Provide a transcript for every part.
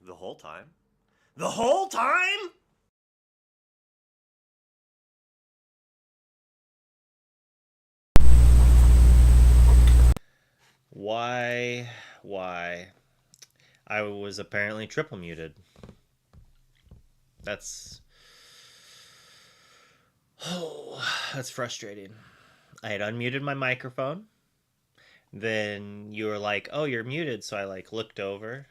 The whole time? The whole time? Why? Why? I was apparently triple muted. That's. Oh, that's frustrating. I had unmuted my microphone. Then you were like, oh, you're muted. So I looked over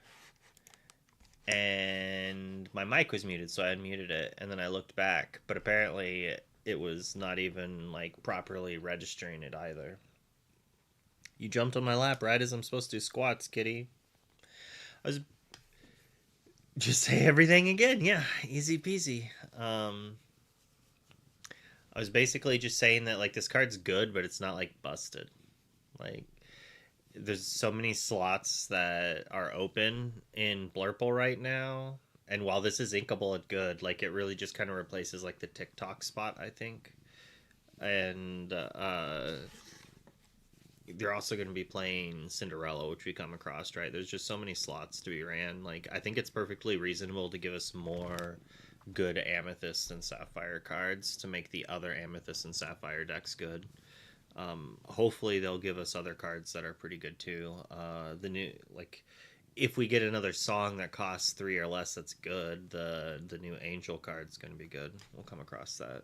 and my mic was muted. So I unmuted it. And then I looked back. But apparently it was not even properly registering it either. You jumped on my lap right as I'm supposed to do squats, kitty. I was just say everything again. Yeah, easy peasy. I was basically just saying that this card's good, but it's not busted. Like there's so many slots that are open in Blurple right now, and while this is inkable at good, it really just kind of replaces the TikTok spot, I think. And they're also going to be playing Cinderella, which we come across, right? There's just so many slots to be ran. I think it's perfectly reasonable to give us more good Amethyst and Sapphire cards to make the other Amethyst and Sapphire decks good. Hopefully they'll give us other cards that are pretty good too. The new if we get another song that costs 3 or less, that's good. The new Angel card's going to be good. We'll come across that.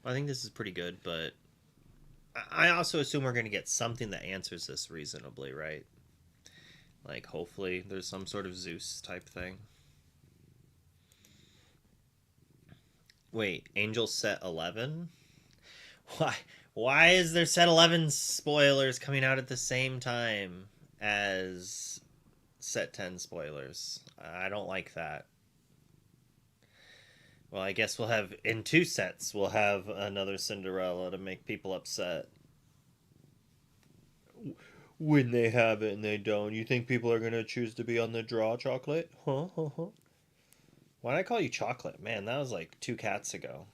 I think this is pretty good, but I also assume we're going to get something that answers this reasonably, right? Hopefully there's some sort of Zeus type thing. Wait, Angel set 11? Why? Why is there set 11 spoilers coming out at the same time as set 10 spoilers? I don't like that. Well, I guess we'll have, in 2 sets, we'll have another Cinderella to make people upset. When they have it and they don't, you think people are going to choose to be on the draw, Chocolate? Huh? Huh? Huh? Why did I call you Chocolate? Man, that was 2 cats ago.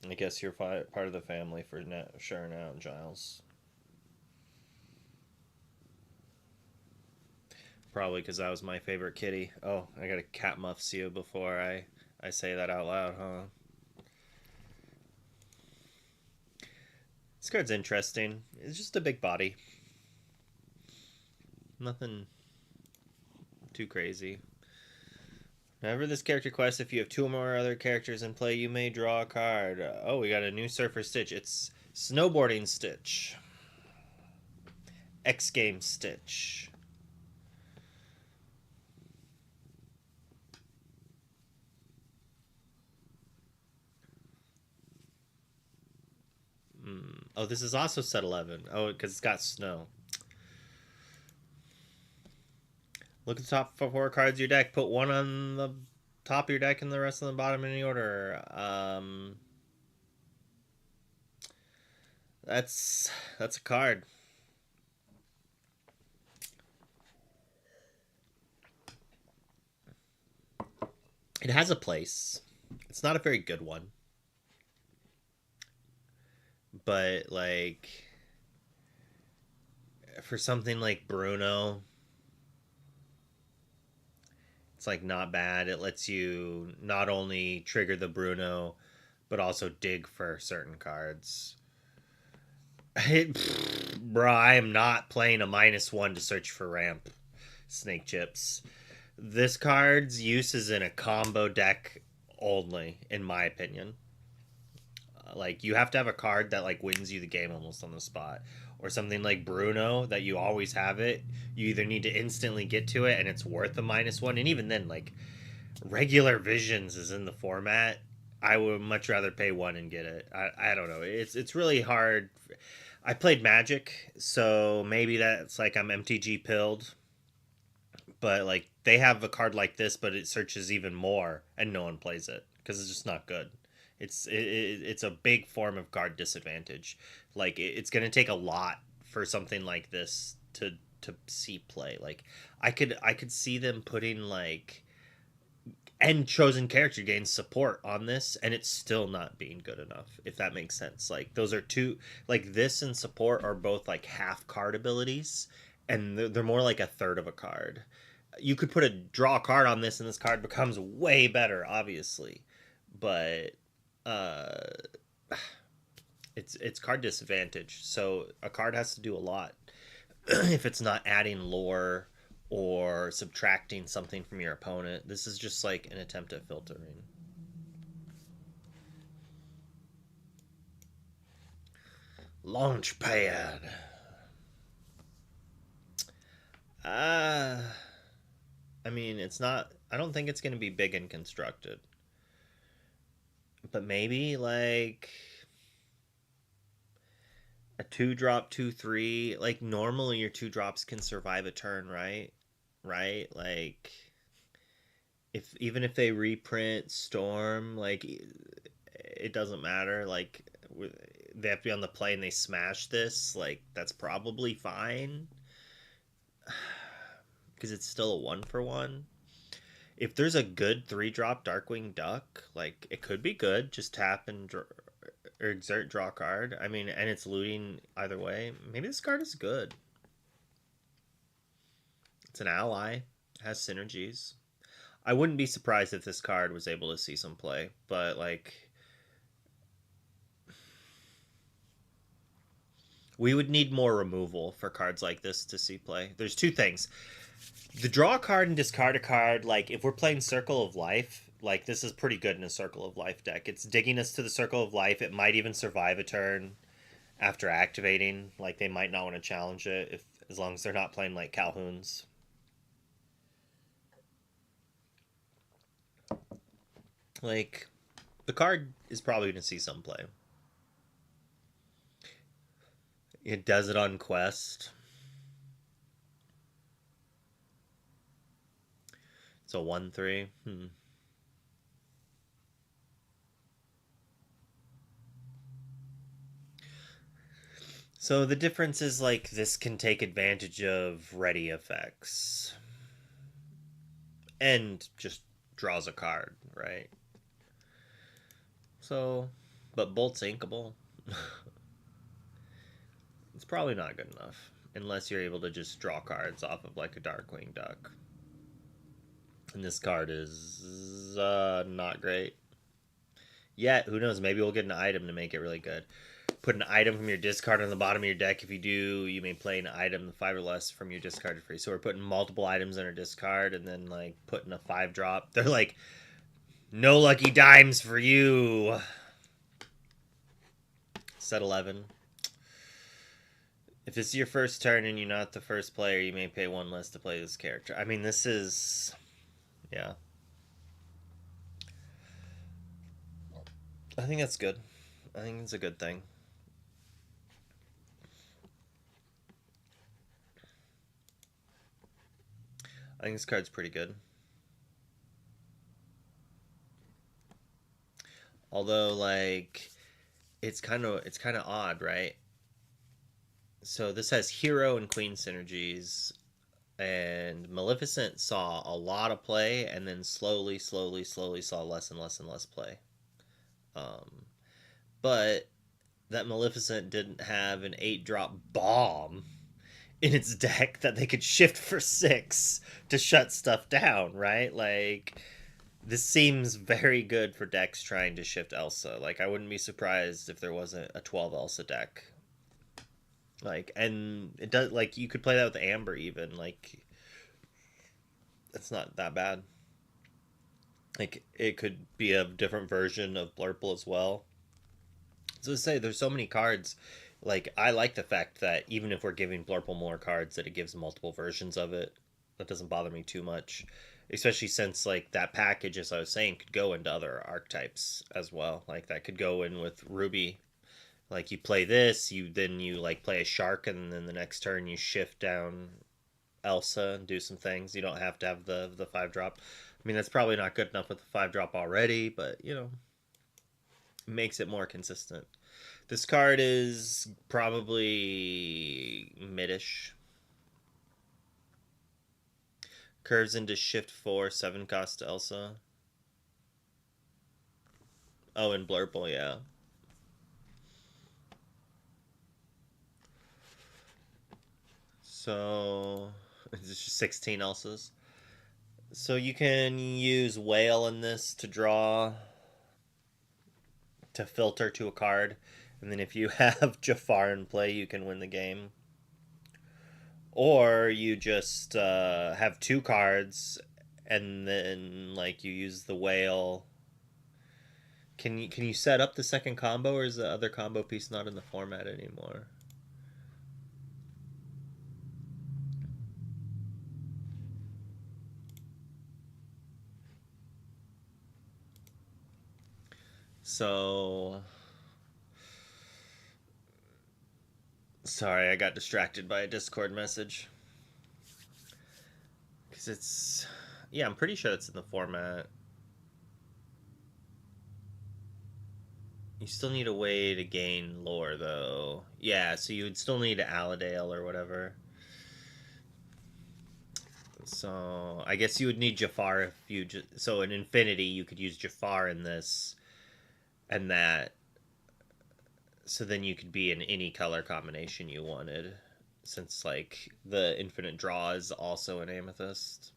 I guess you're part of the family for sure now, Giles. Probably because that was my favorite kitty. Oh, I got a cat muffs you before I say that out loud, huh? This card's interesting. It's just a big body. Nothing too crazy. Whenever this character quests, if you have 2 or more other characters in play, you may draw a card. Oh, we got a new Surfer Stitch. It's Snowboarding Stitch. X Game Stitch. Oh, this is also set 11. Oh, because it's got snow. Look at the top 4 cards of your deck. Put one on the top of your deck and the rest on the bottom in any order. That's a card. It has a place. It's not a very good one. But for something like Bruno, it's not bad. It lets you not only trigger the Bruno, but also dig for certain cards. Bruh, I am not playing a -1 to search for ramp. Snake chips. This card's use is in a combo deck only, in my opinion. You have to have a card that wins you the game almost on the spot, or something like Bruno that you always have it. You either need to instantly get to it and it's worth a -1, and even then, regular visions is in the format. I would much rather pay 1 and get it. I don't know. It's really hard. I played Magic, so maybe that's I'm MTG pilled. But they have a card like this, but it searches even more, and no one plays it because it's just not good. It's a big form of card disadvantage. It's gonna take a lot for something like this to see play. I could see them putting and chosen character gains support on this, and it's still not being good enough, if that makes sense. Those are two, this and support are both half card abilities, and they're more like a third of a card. You could put a draw card on this, and this card becomes way better, obviously, but uh, it's card disadvantage. So a card has to do a lot if it's not adding lore or subtracting something from your opponent. This is just like an attempt at filtering. Launch pad. Uh I mean, it's not. I don't think it's going to be big and constructed, but maybe like a 2-drop 2/3. Like normally, your 2 drops can survive a turn, right? Right? Like if even if they reprint Storm, like it doesn't matter. Like they have to be on the play and they smash this. Like that's probably fine because it's still a 1-for-1. If there's a good 3-drop Darkwing Duck, like it could be good. Just tap and or exert, draw card. I mean, and it's looting either way. Maybe this card is good. It's an ally, it has synergies. I wouldn't be surprised if this card was able to see some play, but like we would need more removal for cards like this to see play. There's two things. The draw card and discard a card, like if we're playing Circle of Life, like this is pretty good in a Circle of Life deck. It's digging us to the Circle of Life. It might even survive a turn after activating. Like they might not want to challenge it if as long as they're not playing like Calhoun's. Like the card is probably going to see some play. It does it on quest. It's a 1/3. So the difference is like this can take advantage of ready effects and just draws a card, right? So, but Bolt's inkable. It's probably not good enough unless you're able to just draw cards off of like a Darkwing Duck. And this card is not great. Yet, who knows? Maybe we'll get an item to make it really good. Put an item from your discard on the bottom of your deck. If you do, you may play an item 5 or less from your discard free. So we're putting multiple items in our discard and then like putting a 5-drop. They're like, no lucky dimes for you. Set 11. If it's your first turn and you're not the first player, you may pay 1 less to play this character. I mean, this is... yeah. I think that's good. I think it's a good thing. I think this card's pretty good. Although, like, it's kind of odd, right? So this has hero and queen synergies, and Maleficent saw a lot of play, and then slowly saw less and less and less play. But that Maleficent didn't have an 8-drop bomb in its deck that they could shift for 6 to shut stuff down, right? Like, this seems very good for decks trying to shift Elsa. Like, I wouldn't be surprised if there wasn't a 12 Elsa deck. Like, and it does, like, you could play that with Amber even. Like, it's not that bad. Like, it could be a different version of Blurple as well. So to say, there's so many cards. Like, I like the fact that even if we're giving Blurple more cards, that it gives multiple versions of it. That doesn't bother me too much. Especially since, like, that package, as I was saying, could go into other archetypes as well. Like, that could go in with Ruby. Like, you play this, you like, play a Shark, and then the next turn you shift down Elsa and do some things. You don't have to have the 5-drop. I mean, that's probably not good enough with the 5-drop already, but, you know, makes it more consistent. This card is probably midish. Curves into shift 4, 7 cost Elsa. Oh, and Blurple, yeah. So it's just 16 else's. So you can use whale in this to draw, to filter to a card, and then if you have Jafar in play, you can win the game. Or you just have two cards, and then like you use the whale. Can you set up the second combo, or is the other combo piece not in the format anymore? So sorry, I got distracted by a Discord message. Because it's... Yeah, I'm pretty sure it's in the format. You still need a way to gain lore, though. Yeah, so you would still need Aladale or whatever. So I guess you would need Jafar if you just... So in Infinity, you could use Jafar in this and that. So then you could be in any color combination you wanted. Since, like, the infinite draw is also an amethyst.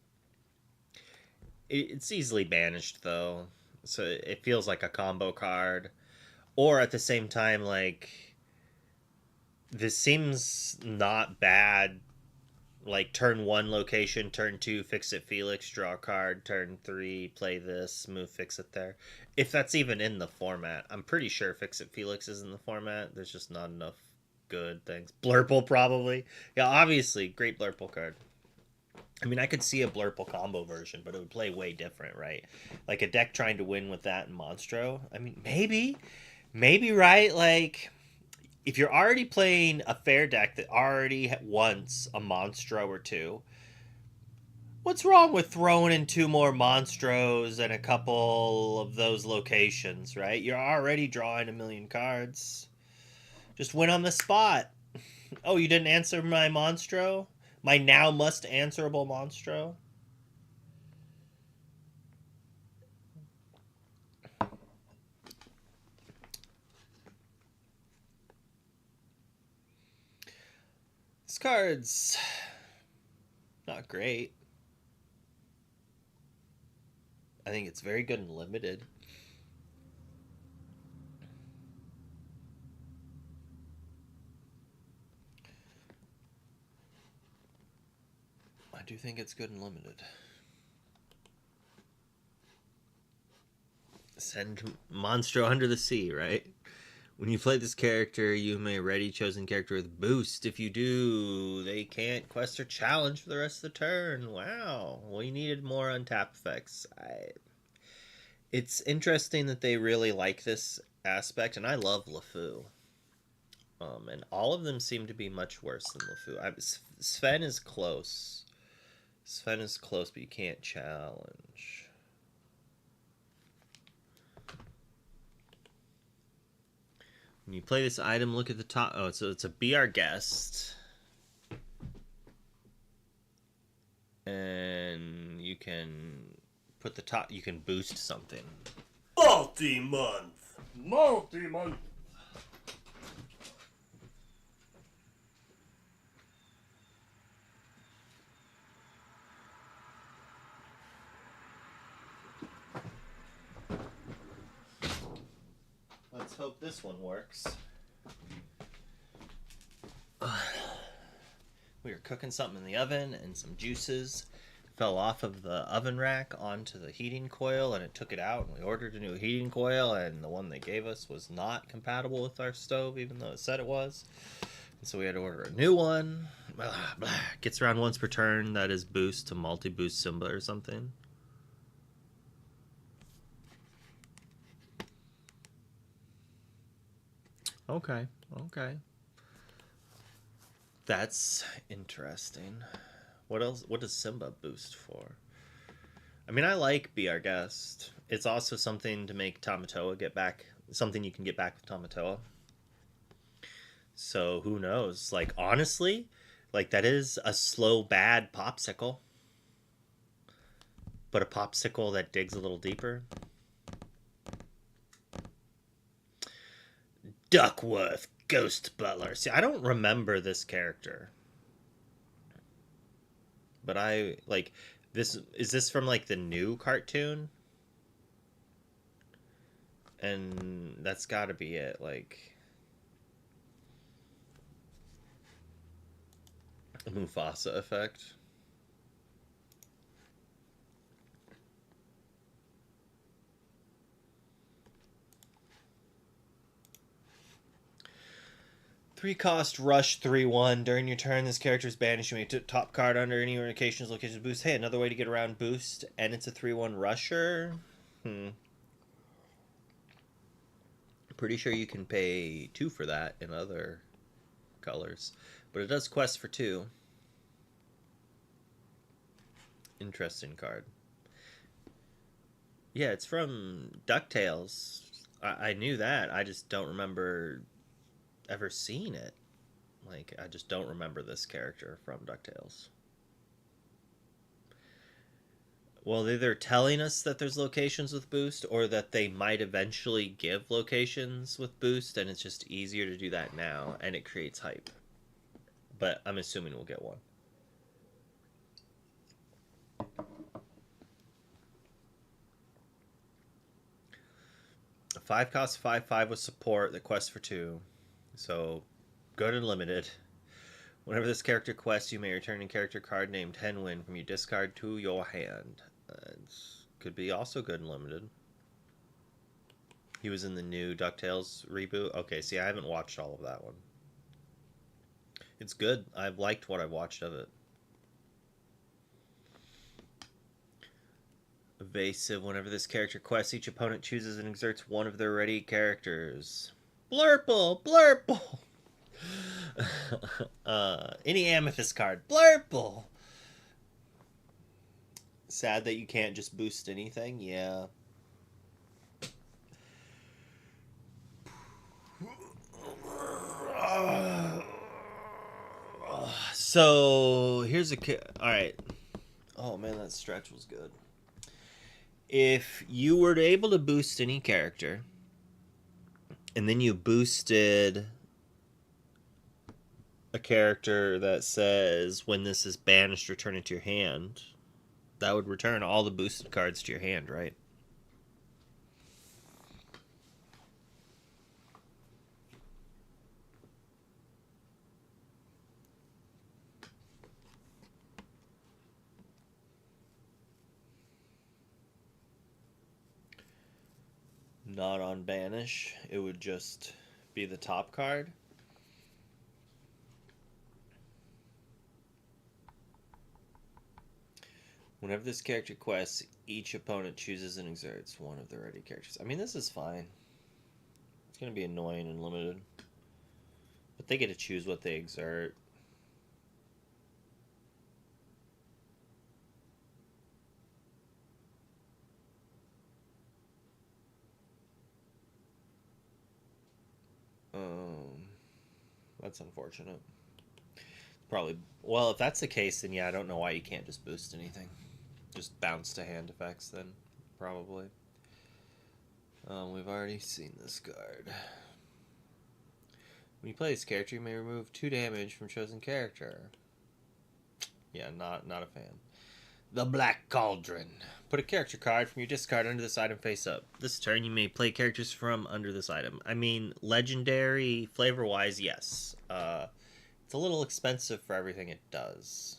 It's easily banished, though. So it feels like a combo card. Or at the same time, like, this seems not bad. Like, turn 1 location, turn 2 fix it Felix, draw a card, turn 3 play this, move fix it there. If that's even in the format. I'm pretty sure fix it Felix is in the format. There's just not enough good things. Blurple, probably. Yeah, obviously, great Blurple card. I mean, I could see a Blurple combo version, but it would play way different, right? Like, a deck trying to win with that in Monstro. I mean, maybe, right? Like, if you're already playing a fair deck that already wants a Monstro or two, what's wrong with throwing in 2 more Monstros and a couple of those locations, right? You're already drawing a million cards. Just win on the spot. Oh, you didn't answer my Monstro? My now must answerable Monstro? This card's not great. I think it's very good and limited. I do think it's good and limited. Send Monstro under the sea, right? When you play this character, you may ready chosen character with boost. If you do, they can't quest or challenge for the rest of the turn. Wow. We needed more untap effects. It's interesting that they really like this aspect, and I love LeFou. And all of them seem to be much worse than LeFou. Sven is close. Sven is close, but you can't challenge. When you play this item, look at the top. Oh, so it's a Be Our Guest. And you can put the top, you can boost something. Multi-month! Multi-month! Let's hope this one works. We were cooking something in the oven, and some juices fell off of the oven rack onto the heating coil, and it took it out, and we ordered a new heating coil, and the one they gave us was not compatible with our stove, even though it said it was. And so we had to order a new one. Blah, blah. Gets around once per turn. That is boost to multi-boost Simba or something. Okay. That's interesting. What else? What does Simba boost for? I mean, I like Be Our Guest. It's also something to make Tamatoa get back. Something you can get back with Tamatoa. So who knows? Like, honestly, like, that is a slow, bad popsicle. But a popsicle that digs a little deeper. Duckworth, Ghost Butler. See, I don't remember this character. but I like this. Is this from like the new cartoon? And that's got to be it. Like the Mufasa effect. Three cost rush 3/1. During your turn, this character is banished. You may top card under any locations boost. Hey, another way to get around boost, and it's a 3/1 rusher. Pretty sure you can pay 2 for that in other colors, but it does quest for 2. Interesting card. Yeah, it's from DuckTales. I knew that. I just don't remember ever seeing it. Like, I just don't remember this character from DuckTales. Well, they're either telling us that there's locations with boost, or that they might eventually give locations with boost, and it's just easier to do that now, and it creates hype. But I'm assuming we'll get one. A 5 cost 5/5 with support that quests for 2. So, good and limited. Whenever this character quests, you may return a character card named Henwin from your discard to your hand. Could be also good and limited. He was in the new DuckTales reboot. Okay, see, I haven't watched all of that one. It's good. I've liked what I've watched of it. Evasive. Whenever this character quests, each opponent chooses and exerts one of their ready characters. Blurple! Blurple! Any Amethyst card. Blurple! Sad that you can't just boost anything. Yeah. So here's a all right. Oh man, that stretch was good. If you were able to boost any character, and then you boosted a character that says when this is banished, return it to your hand, that would return all the boosted cards to your hand, right? Not on banish, it would just be the top card. Whenever this character quests, each opponent chooses and exerts one of the ready characters. I mean, this is fine. It's going to be annoying and limited. But they get to choose what they exert. That's unfortunate. Probably. Well, if that's the case, then yeah, I don't know why you can't just boost anything. Just bounce to hand effects, then probably. We've already seen this card. When you play this character, you may remove 2 damage from chosen character. Yeah, not a fan. The Black Cauldron. Put a character card from your discard under this item face up. This turn, you may play characters from under this item. I mean, legendary, flavor-wise, yes. It's a little expensive for everything it does.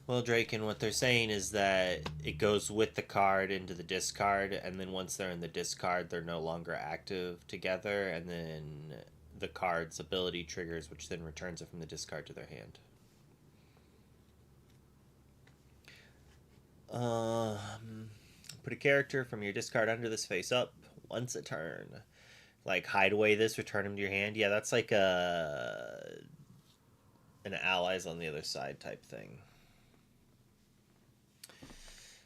Well, Draken, what they're saying is that it goes with the card into the discard, and then once they're in the discard, they're no longer active together, and then the card's ability triggers, which then returns it from the discard to their hand. Put a character from your discard under this face up once a turn. Like, hide away this, return him to your hand. Yeah, that's like an allies on the other side type thing.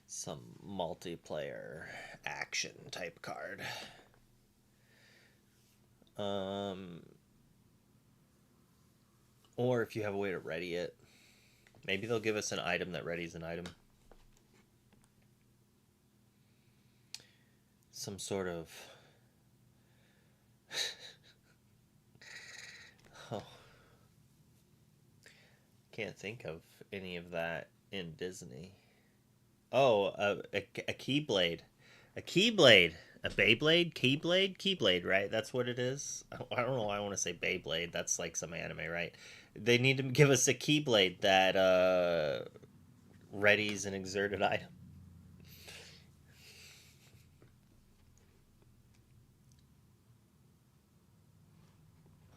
Some multiplayer action type card. Or if you have a way to ready it. Maybe they'll give us an item that readies an item. Some sort of can't think of any of that in Disney. Oh, a Keyblade. A Keyblade. A Beyblade? Keyblade? Keyblade, right? That's what it is? I don't know why I want to say Beyblade. That's like some anime, right? They need to give us a Keyblade that readies an exerted item.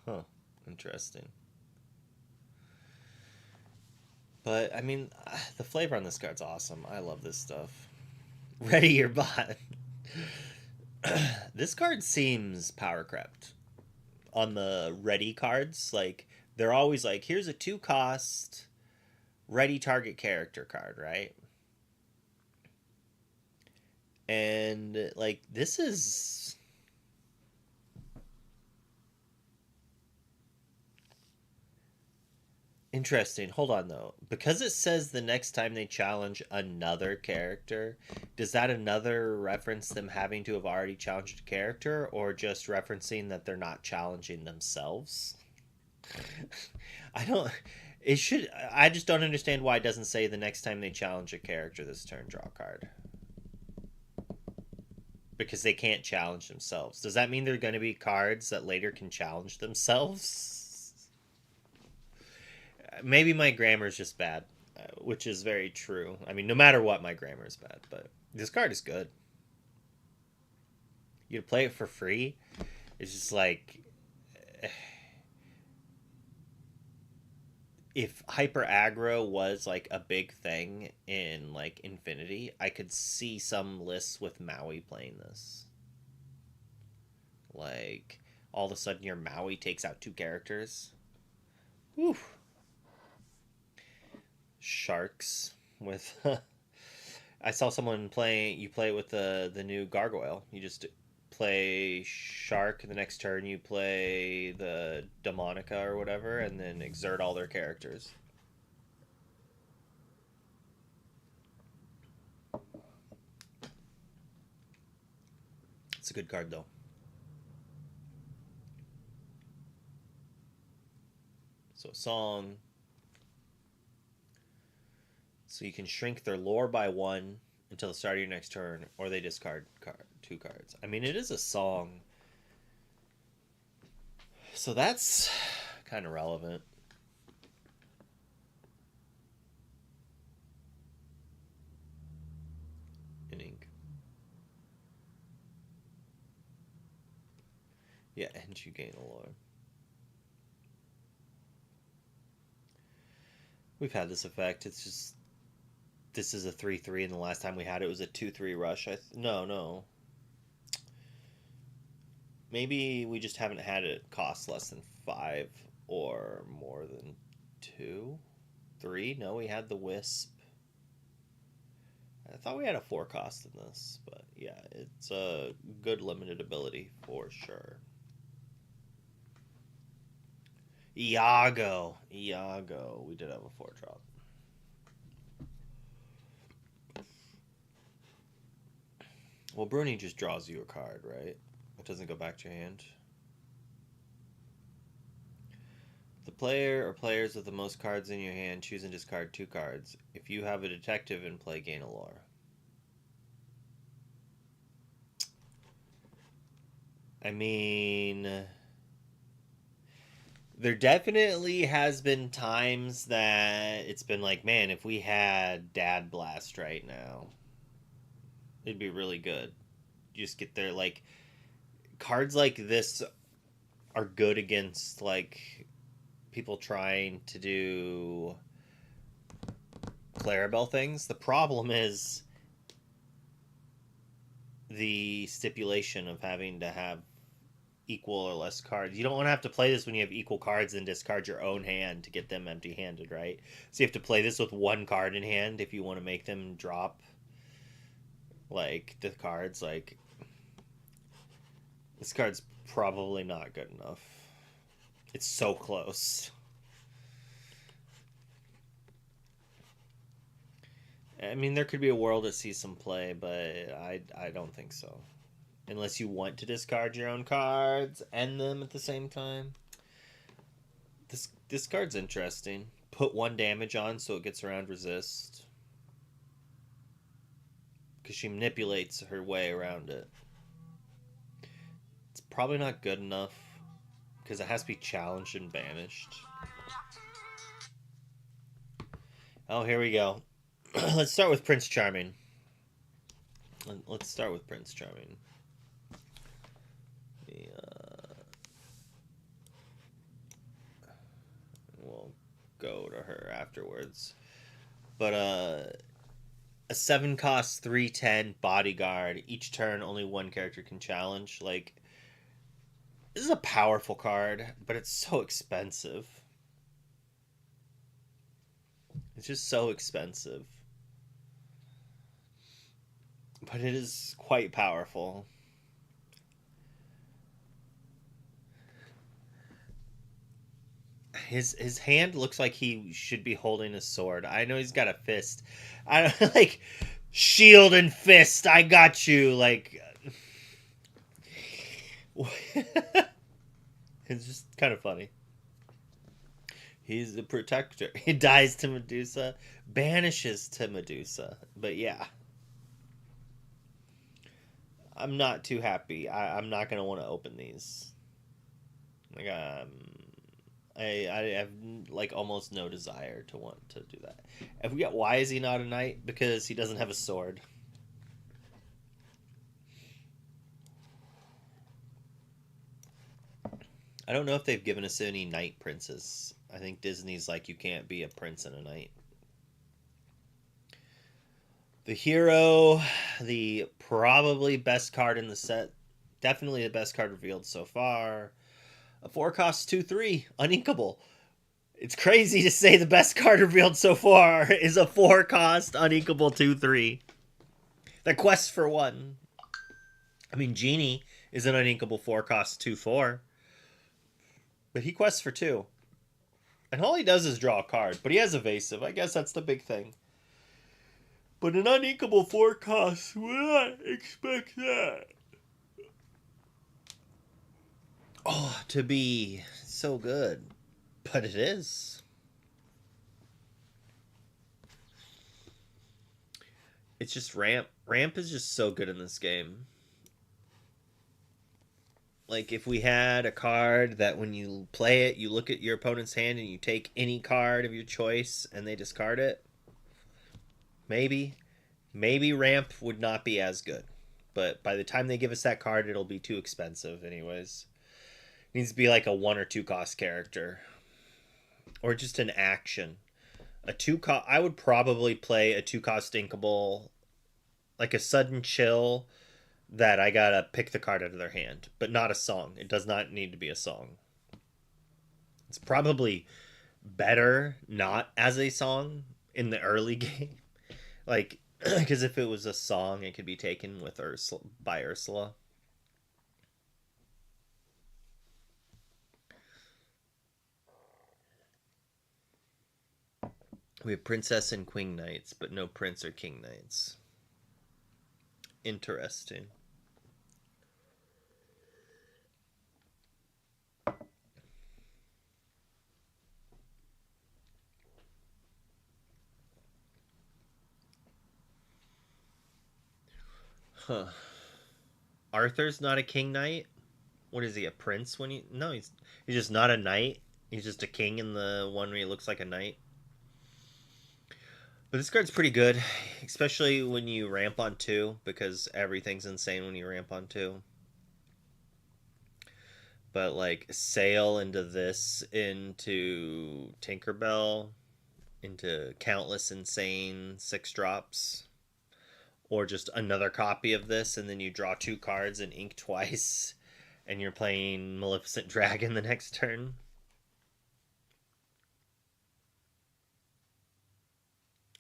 Huh. Interesting. But, I mean, the flavor on this card's awesome. I love this stuff. Ready your bot. This card seems power crept on the ready cards. Like, they're always like, here's a 2 cost ready target character card, right? And, like, this is. Interesting. Hold on though. Because it says the next time they challenge another character, does that another reference them having to have already challenged a character or just referencing that they're not challenging themselves? I don't it should I just don't understand why it doesn't say the next time they challenge a character this turn draw a card. Because they can't challenge themselves. Does that mean there are going to be cards that later can challenge themselves? Maybe my grammar is just bad, which is very true. I mean, no matter what, my grammar is bad, but this card is good. You play it for free. It's just like if hyper aggro was like a big thing in like Infinity, I could see some lists with Maui playing this. Like all of a sudden your Maui takes out 2 characters. Whew. Sharks with I saw someone playing. You play with the new gargoyle. You just play shark. The next turn, you play the Demonica or whatever, and then exert all their characters. It's a good card though. So song. So you can shrink their lore by 1 until the start of your next turn, or they discard 2 cards. I mean, it is a song, so that's kind of relevant. In ink. Yeah, and you gain a lore. We've had this effect. It's just this is a 3/3, and the last time we had it was a 2/3 rush. No. Maybe we just haven't had it cost less than 5 or more than 2, 3. No, we had the wisp. I thought we had a 4 cost in this, but yeah, it's a good limited ability for sure. Iago. We did have a 4-drop. Well, Bruni just draws you a card, right? It doesn't go back to your hand. The player or players with the most cards in your hand choose and discard 2 cards. If you have a detective in play, gain a lore. I mean, there definitely has been times that it's been like, man, if we had Dad Blast right now, it'd be really good. You just get there, like, cards like this are good against, like, people trying to do Clarabelle things. The problem is the stipulation of having to have equal or less cards. You don't want to have to play this when you have equal cards and discard your own hand to get them empty-handed, right? So you have to play this with 1 card in hand if you want to make them drop like the cards. Like this card's probably not good enough. It's so close. I mean, there could be a world that sees some play, but I don't think so. Unless you want to discard your own cards and them at the same time. This card's interesting. put 1 damage on so it gets around resist. Because she manipulates her way around it. It's probably not good enough. Because it has to be challenged and banished. Oh, here we go. Let's start with Prince Charming. Let's start with Prince Charming. We'll go to her afterwards. But a 7 cost 3/10 bodyguard. Each turn, only 1 character can challenge. Like, this is a powerful card, but it's so expensive. It's just so expensive. But it is quite powerful. His hand looks like he should be holding a sword. I know he's got a fist. I like shield and fist. I got you. Like it's just kind of funny. He's the protector. He dies to Medusa, banishes to Medusa. But yeah, I'm not too happy. I'm not gonna want to open these. Like I have like almost no desire to want to do that. If we got why is he not a knight? Because he doesn't have a sword. I don't know if they've given us any knight princes. I think Disney's like you can't be a prince and a knight. The hero, the probably best card in the set. Definitely the best card revealed so far. A 4 cost 2/3, uninkable. It's crazy to say the best card revealed so far is a 4 cost uninkable 2/3. The quest for 1. I mean, Genie is an uninkable 4 cost 2/4. But he quests for 2. And all he does is draw a card. But he has evasive. I guess that's the big thing. But an uninkable 4 cost, would not expect that. Oh, to be so good. But it is. It's just Ramp. Ramp is just so good in this game. Like, if we had a card that when you play it, you look at your opponent's hand and you take any card of your choice and they discard it, maybe Ramp would not be as good. But by the time they give us that card, it'll be too expensive anyways. It needs to be like a 1 or 2 cost character. Or just an action. A 2 cost... I would probably play a 2 cost inkable, like a sudden chill, that I gotta pick the card out of their hand, but not a song. It does not need to be a song. It's probably better not as a song in the early game. Like, because if it was a song, it could be taken with Ursula, by Ursula. We have Princess and Queen Knights, but no Prince or King Knights. Interesting. Huh. Arthur's not a king knight? What is he, a prince when he... No, he's just not a knight. He's just a king in the one where he looks like a knight. But this card's pretty good, especially when you ramp on 2, because everything's insane when you ramp on 2. But, like, sail into this, into Tinkerbell, into countless insane 6-drops. Or just another copy of this, and then you draw 2 cards and ink twice, and you're playing Maleficent Dragon the next turn.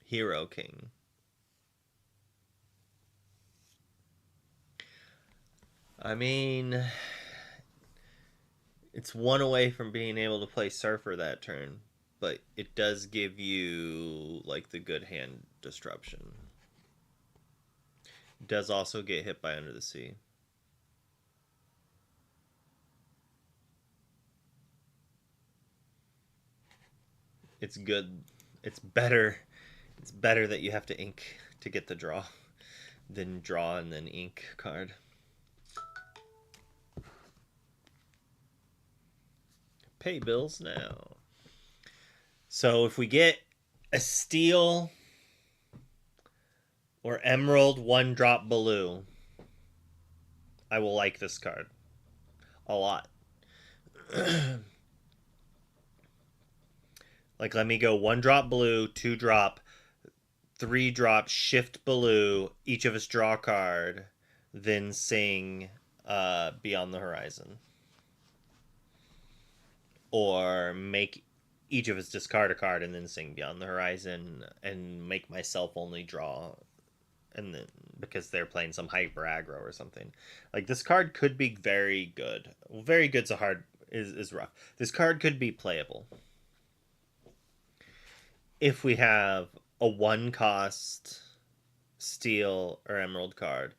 Hero King. I mean, it's 1 away from being able to play Surfer that turn, but it does give you, like, the good hand disruption. It does also get hit by Under the Sea. It's good. It's better. It's better that you have to ink to get the draw than draw and then ink card. Pay bills now. So if we get a steel or emerald 1-drop blue, I will like this card a lot. Like, let me go 1-drop blue, 2-drop, 3-drop shift blue, each of us draw a card, then sing Beyond the Horizon. Or make each of us discard a card and then sing Beyond the Horizon and make myself only draw, and then because they're playing some hyper aggro or something. Like, this card could be very good. Well, very good's a hard is rough. This card could be playable if we have a 1-cost steel or emerald card,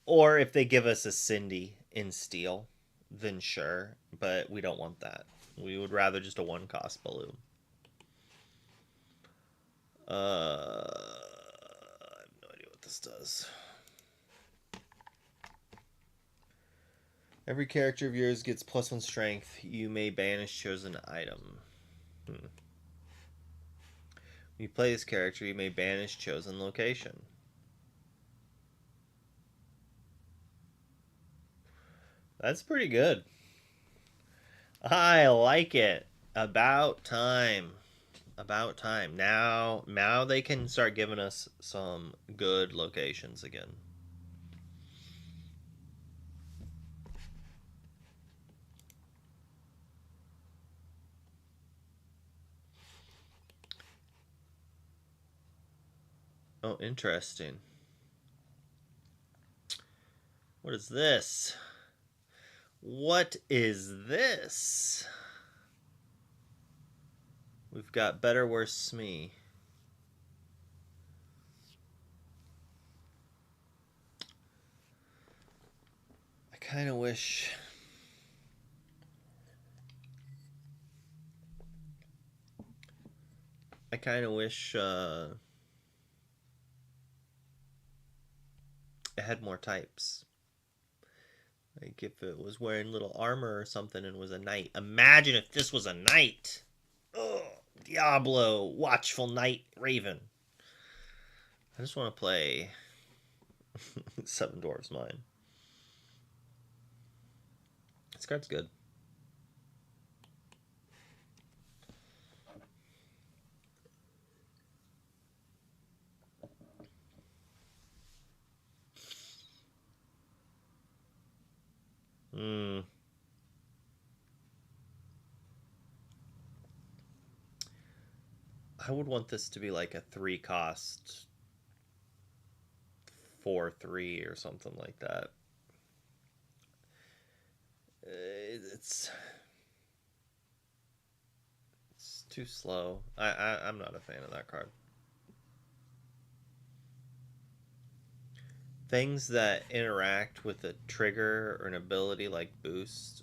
or if they give us a Cindy in steel, then sure, but we don't want that. We would rather just a 1-cost blue. I have no idea what this does. Every character of yours gets +1 strength. You may banish chosen item. When you play this character, you may banish chosen location. That's pretty good. I like it. About time. About time. Now they can start giving us some good locations again. Oh, interesting. What is this? What is this? We've got Better, Worse, Smee. I kind of wish... it had more types. Like, if it was wearing little armor or something and was a knight. Imagine if this was a knight. Oh, Diablo, Watchful Knight, Raven. I just want to play Seven Dwarves Mine. This card's good. I would want this to be like a 3-cost 4/3 or something like that. It's too slow. I'm not a fan of that card. Things that interact with a trigger or an ability like boost,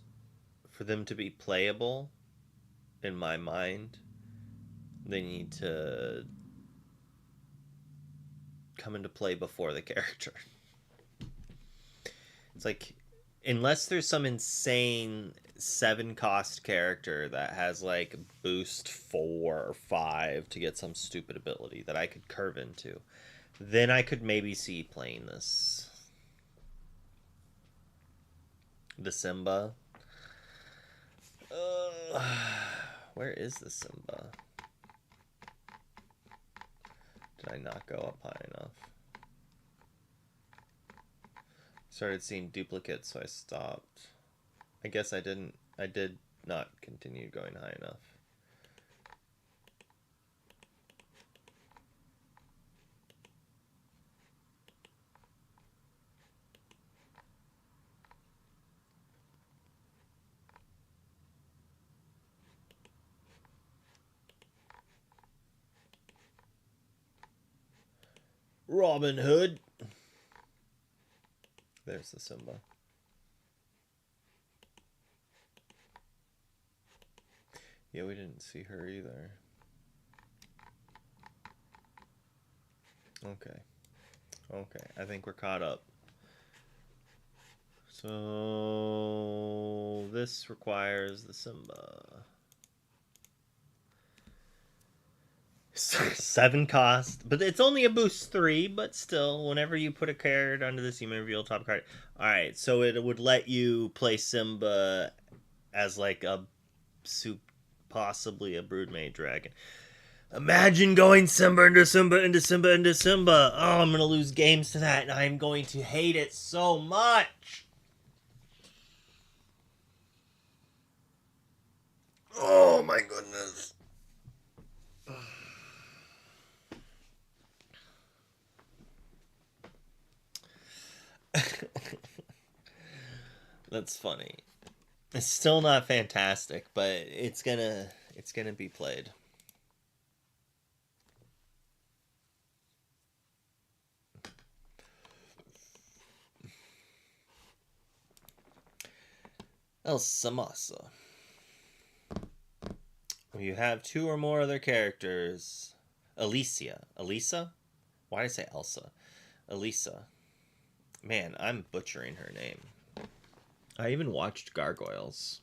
for them to be playable, in my mind, they need to come into play before the character. It's like, unless there's some insane 7-cost character that has like boost 4 or 5 to get some stupid ability that I could curve into, then I could maybe see playing this. The Simba. Where is the Simba? Did I not go up high enough? Started seeing duplicates, so I stopped. I guess I didn't. I did not continue going high enough. Robin Hood. There's the Simba. Yeah, we didn't see her either. Okay. Okay. I think we're caught up. So this requires the Simba. 7 cost, but it's only a boost 3. But still, whenever you put a card under this, you may reveal top card. All right, so it would let you play Simba as like a soup, possibly a Broodmate Dragon. Imagine going Simba into Simba into Simba into Simba. Oh, I'm gonna lose games to that, and I'm going to hate it so much. Oh my goodness. That's funny. It's still not fantastic, but it's gonna be played. El Samasa. You have 2 or more other characters. Alicia. Elisa? Why did I say Elsa? Elisa. Man, I'm butchering her name. I even watched Gargoyles.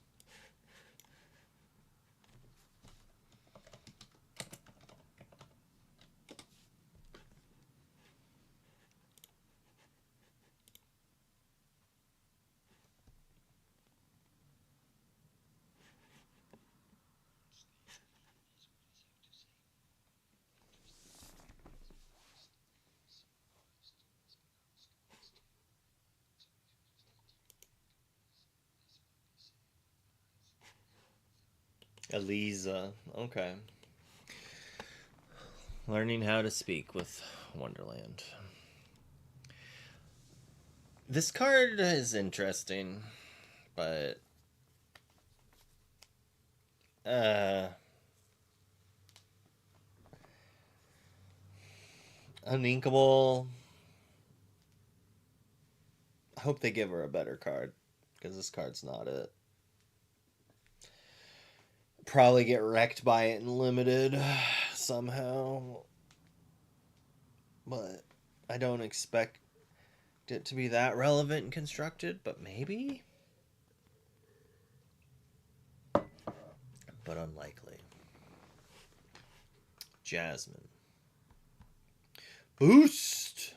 Elisa. Okay. Learning how to speak with Wonderland. This card is interesting, but uh uninkable. I hope they give her a better card, because this card's not it. Probably get wrecked by it in limited somehow, but I don't expect it to be that relevant and constructed, but maybe, but unlikely. Jasmine. Boost.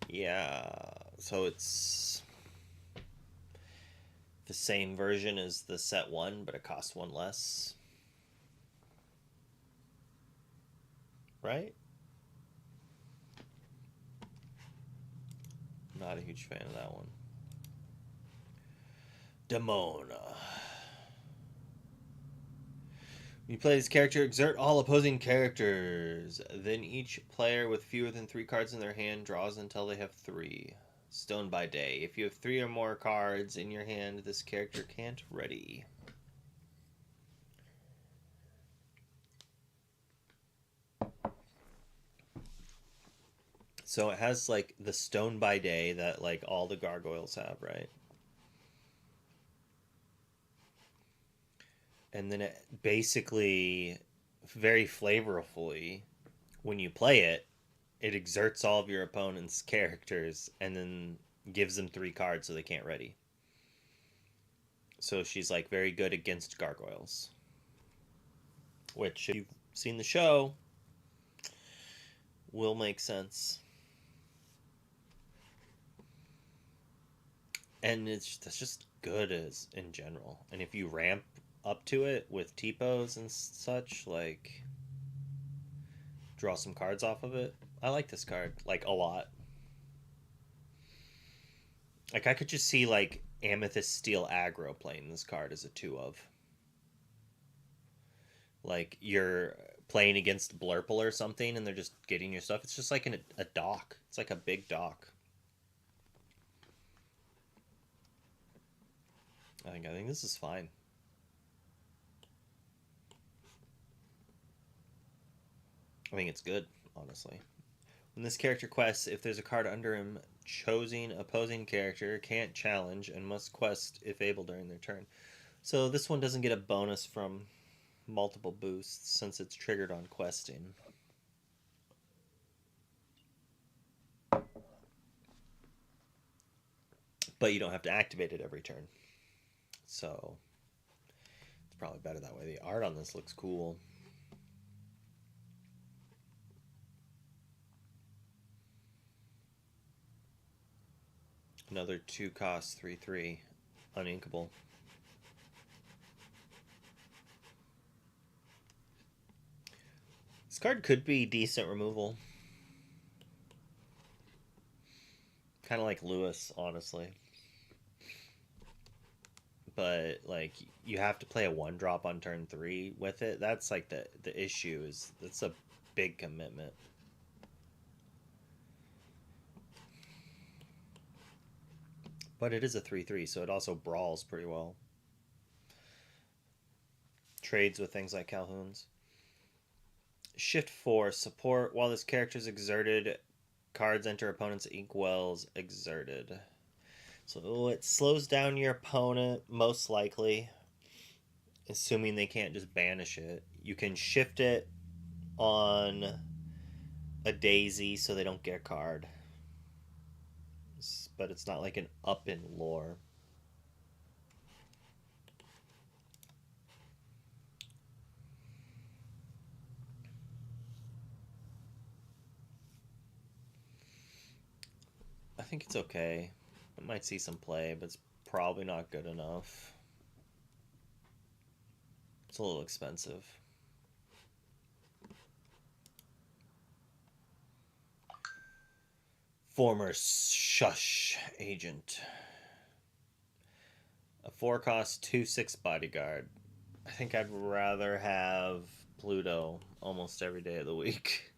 Yeah, so it's the same version as the set 1, but it costs 1 less. Right? Not a huge fan of that one. Demona. You play this character, exert all opposing characters. Then each player with fewer than 3 cards in their hand draws until they have 3. Stone by Day. If you have 3 or more cards in your hand, this character can't ready. So it has like the Stone by Day that like all the gargoyles have, right? And then it basically, very flavorfully, when you play it, it exerts all of your opponent's characters and then gives them 3 cards so they can't ready. So she's like very good against gargoyles, which if you've seen the show will make sense. And that's just good as in general. And if you ramp up to it with T-pos and such, like draw some cards off of it. I like this card like a lot. Like I could just see like Amethyst Steel aggro playing this card as a 2 of. Like you're playing against Blurple or something and they're just getting your stuff. It's just like a dock. It's like a big dock. I think this is fine. I think it's good, honestly. When this character quests, if there's a card under him, choosing opposing character can't challenge and must quest if able during their turn. So this one doesn't get a bonus from multiple boosts since it's triggered on questing. But you don't have to activate it every turn. So it's probably better that way. The art on this looks cool. Another 2 cost 3/3 uninkable. This card could be decent removal. Kind of like Lewis, honestly. But like you have to play a 1-drop on turn 3 with it. That's like the issue is that's a big commitment. But it is a 3/3, so it also brawls pretty well. Trades with things like Calhoun's. Shift 4, support. While this character is exerted, cards enter opponent's inkwells exerted. So it slows down your opponent, most likely, assuming they can't just banish it. You can shift it on a daisy so they don't get a card. But it's not like an up in lore. I think it's okay. It might see some play, but it's probably not good enough. It's a little expensive. Former Shush Agent. A 4-cost 2/6 bodyguard. I think I'd rather have Pluto almost every day of the week.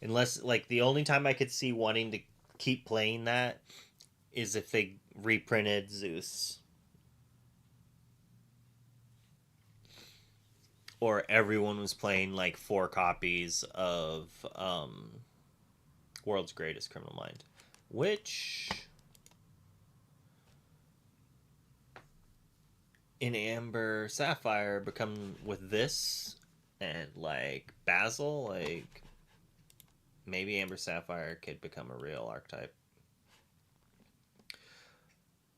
Unless, like, the only time I could see wanting to keep playing that is if they reprinted Zeus. Or everyone was playing, like, 4 copies of World's Greatest Criminal Mind. Which, in Amber Sapphire, become with this and, like, Basil, like, maybe Amber Sapphire could become a real archetype.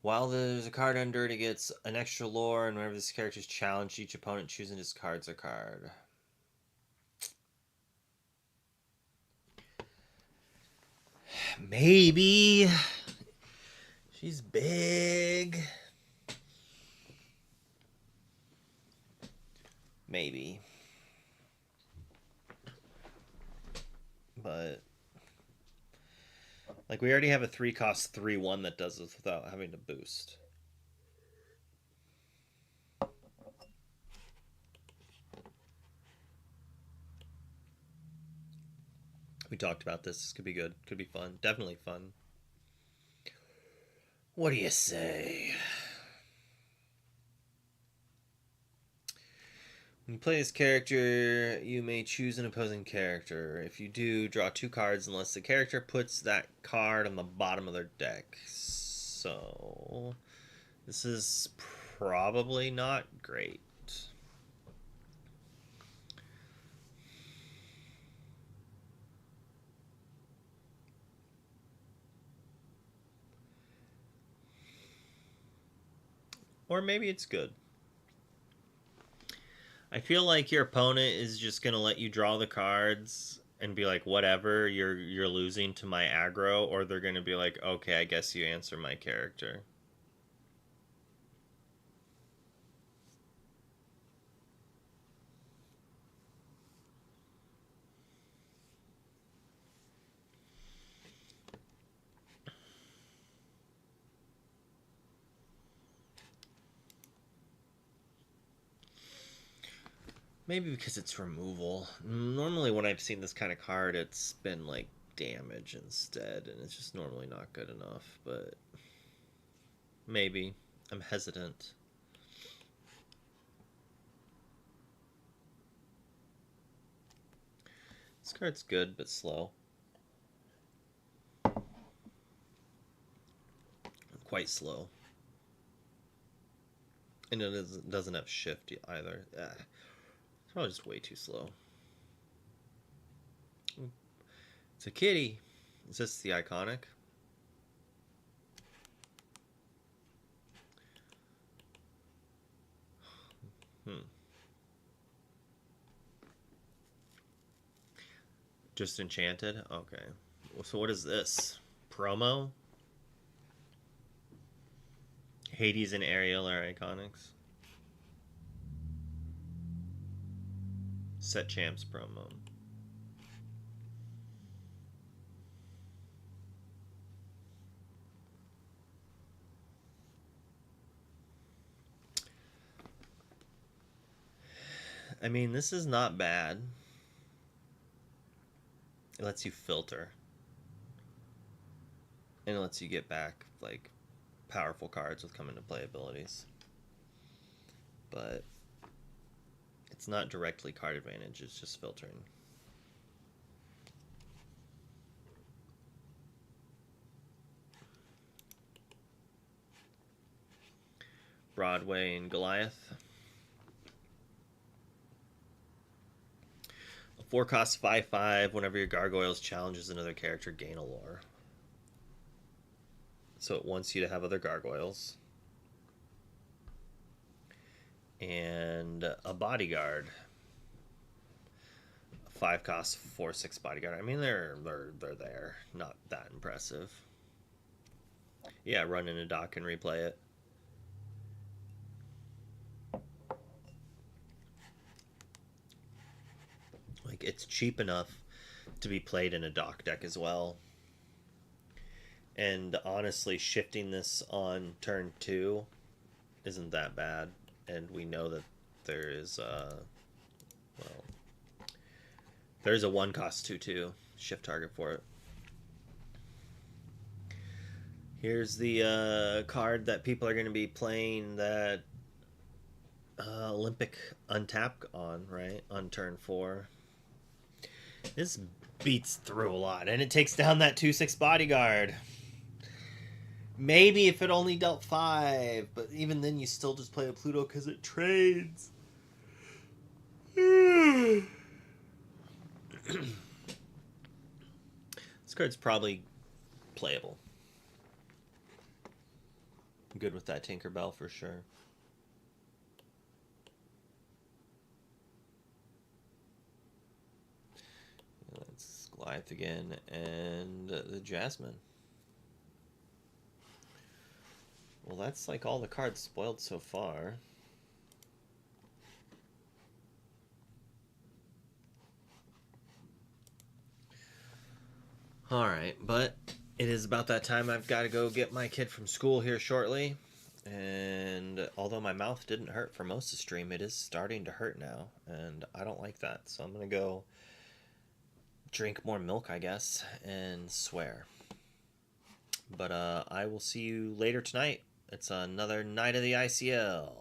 While there's a card under it, it gets an extra lore, and whenever this character is challenged, each opponent choosing discards a card. Maybe. She's big. Maybe. But like we already have a 3-cost 3/1 that does this without having to boost. We talked about this. This could be good. Could be fun. Definitely fun. What do you say? When you play this character, you may choose an opposing character. If you do, draw 2 cards unless the character puts that card on the bottom of their deck. So, this is probably not great. Or maybe it's good. I feel like your opponent is just gonna let you draw the cards and be like, whatever, you're losing to my aggro, or they're gonna be like, okay, I guess you answer my character. Maybe because it's removal. Normally, when I've seen this kind of card, it's been like damage instead, and it's just normally not good enough. But maybe I'm hesitant. This card's good, but slow. Quite slow. And it doesn't have shift either. Probably just way too slow. It's a kitty. Is this the iconic? Just Enchanted? Okay. So what is this? Promo? Hades and Ariel are iconics. Set Champs promo. I mean, this is not bad. It lets you filter. And it lets you get back, like, powerful cards with come into play abilities. But it's not directly card advantage, it's just filtering. Broadway and Goliath. 4 cost 5/5. Whenever your Gargoyles challenges another character, gain a lore. So it wants you to have other Gargoyles. And a Bodyguard. 5 cost 4/6 Bodyguard. I mean, they're there. Not that impressive. Yeah, run in a dock and replay it. Like, it's cheap enough to be played in a dock deck as well. And honestly, shifting this on turn 2 isn't that bad. And we know that there is there's a 1 cost 2/2 shift target for it. Here's the card that people are going to be playing that Olympic untap on, right? On turn 4. This beats through a lot, and it takes down that 2/6 Bodyguard. Maybe if it only dealt 5, but even then you still just play a Pluto because it trades. This card's probably playable. I'm good with that Tinkerbell for sure. Let's Goliath again, and the Jasmine. Well, that's like all the cards spoiled so far. Alright, but it is about that time. I've got to go get my kid from school here shortly. And although my mouth didn't hurt for most of the stream, it is starting to hurt now. And I don't like that. So I'm going to go drink more milk, I guess, and swear. But I will see you later tonight. It's another night of the ICL.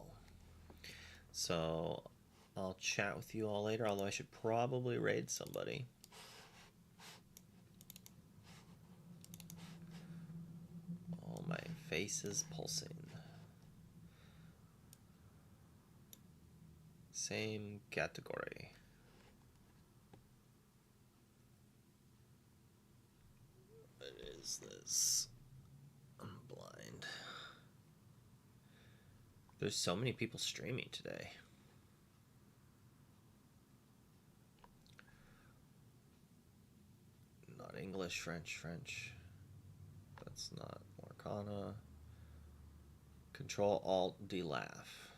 So I'll chat with you all later, although I should probably raid somebody. Oh, my face is pulsing. Same category. What is this? I'm blind. There's so many people streaming today. Not English, French. That's not Lorcana. Control Alt D laugh.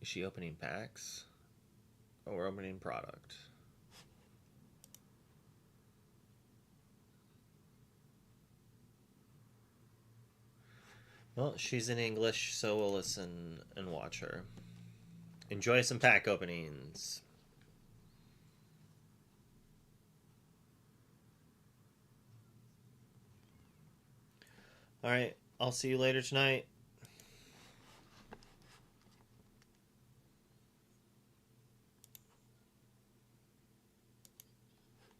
Is she opening packs? Oh, we're opening product. Well, she's in English, so we'll listen and watch her. Enjoy some pack openings. Alright, I'll see you later tonight.